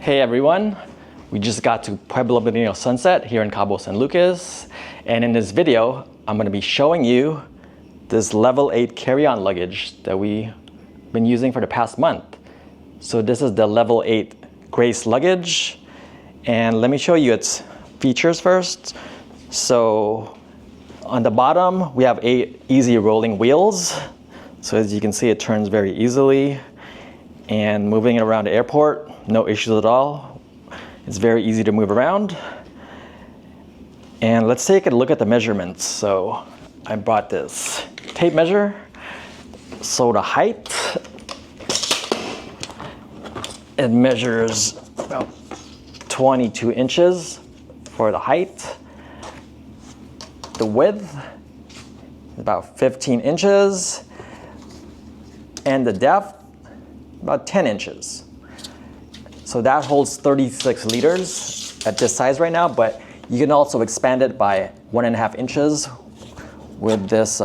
Hey everyone, we just got to Pueblo Bonito Sunset here in Cabo San Lucas, and in this video I'm going to be showing you this Level 8 carry-on luggage that we've been using for the past month. So this is the Level 8 Grace luggage, and let me show you its features first. So on the bottom we have 8 easy rolling wheels, so as you can see it turns very easily, and moving it around the airport, no issues at all. It's very easy to move around. And let's take a look at the measurements. So I brought this tape measure. So the height, it measures about 22 inches for the height. The width, about 15 inches. And the depth, about 10 inches. So that holds 36 liters at this size right now, but you can also expand it by 1.5 inches with this,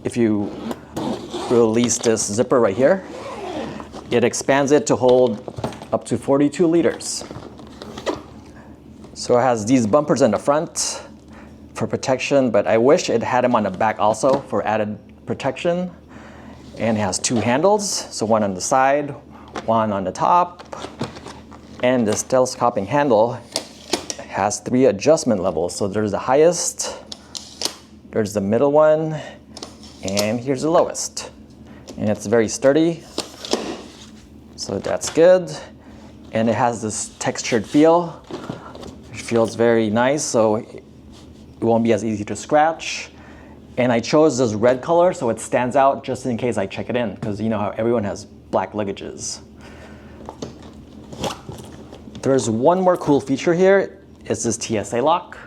if you release this zipper right here, it expands it to hold up to 42 liters. So it has these bumpers in the front for protection, but I wish it had them on the back also for added protection. And it has 2 handles, so one on the side, one on the top. And this telescoping handle has 3 adjustment levels. So there's the highest, there's the middle one, and here's the lowest. And it's very sturdy, so that's good. And it has this textured feel. It feels very nice, so it won't be as easy to scratch. And I chose this red color so it stands out just in case I check it in, because you know how everyone has black luggages. There's one more cool feature here, is this TSA lock.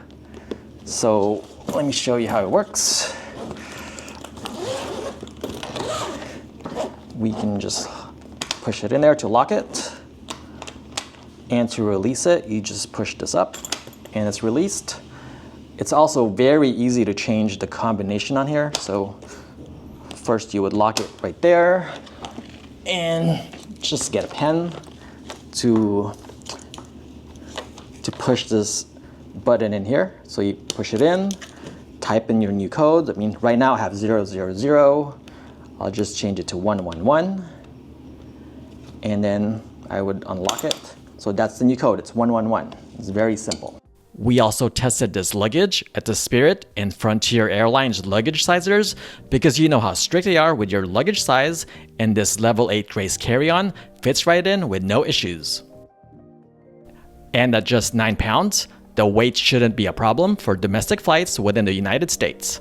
So let me show you how it works. We can just push it in there to lock it. And to release it, you just push this up and it's released. It's also very easy to change the combination on here. So first you would lock it right there and just get a pen to push this button in here. So you push it in, type in your new code. I mean, right now I have 000. I'll just change it to 111. And then I would unlock it. So that's the new code, it's 111. It's very simple. We also tested this luggage at the Spirit and Frontier Airlines luggage sizers because you know how strict they are with your luggage size, and this Level 8 Grace Carry-On fits right in with no issues. And at just 9 pounds, the weight shouldn't be a problem for domestic flights within the United States.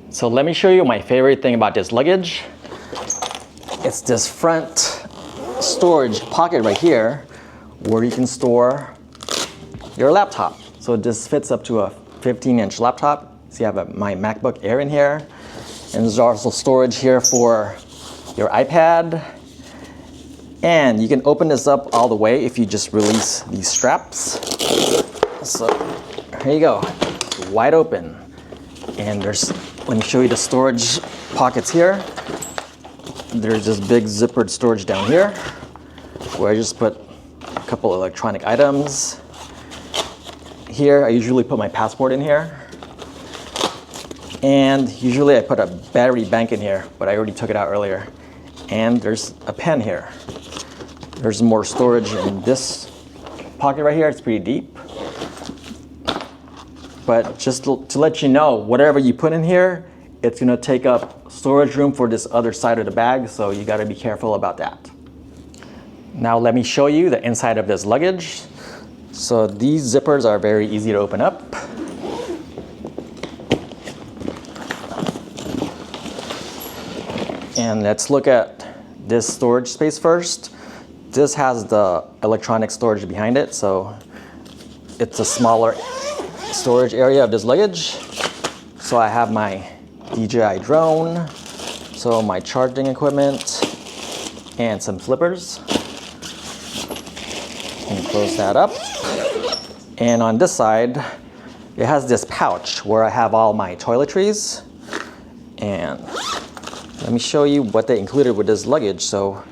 So let me show you my favorite thing about this luggage. It's this front storage pocket right here where you can store your laptop. So this fits up to a 15-inch laptop. So you have my MacBook Air in here. And there's also storage here for your iPad. And you can open this up all the way if you just release these straps. So here you go, wide open. And let me show you the storage pockets here. There's this big zippered storage down here where I just put a couple electronic items. Here, I usually put my passport in here. And usually I put a battery bank in here, but I already took it out earlier. And there's a pen here. There's more storage in this pocket right here. It's pretty deep. But just to let you know, whatever you put in here, it's gonna take up storage room for this other side of the bag, so you gotta be careful about that. Now let me show you the inside of this luggage. So these zippers are very easy to open up. And let's look at this storage space first. This has the electronic storage behind it, so it's a smaller storage area of this luggage. So I have my DJI drone, so my charging equipment, and some flippers. And close that up. And on this side, it has this pouch where I have all my toiletries. And let me show you what they included with this luggage. So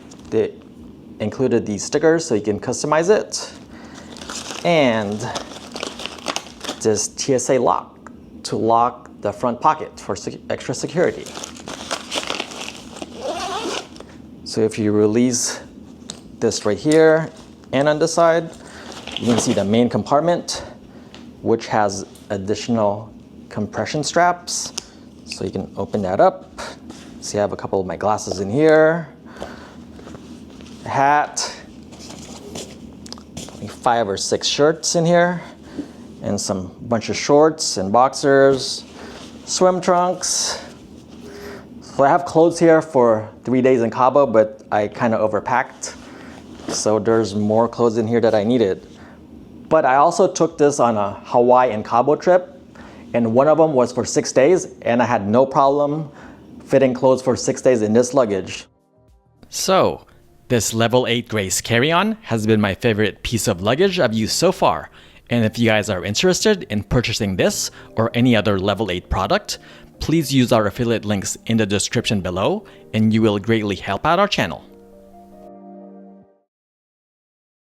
included these stickers so you can customize it. And this TSA lock to lock the front pocket for extra security. So if you release this right here and on the side, you can see the main compartment, which has additional compression straps. So you can open that up. See, I have a couple of my glasses in here, a hat, 5 or 6 shirts in here, and some bunch of shorts and boxers, swim trunks. So I have clothes here for 3 days in Cabo, but I kind of overpacked. So there's more clothes in here that I needed. But I also took this on a Hawaii and Cabo trip, and one of them was for 6 days, and I had no problem fitting clothes for 6 days in this luggage. So, this Level 8 Grace Carry-On has been my favorite piece of luggage I've used so far. And if you guys are interested in purchasing this or any other Level 8 product, please use our affiliate links in the description below, and you will greatly help out our channel.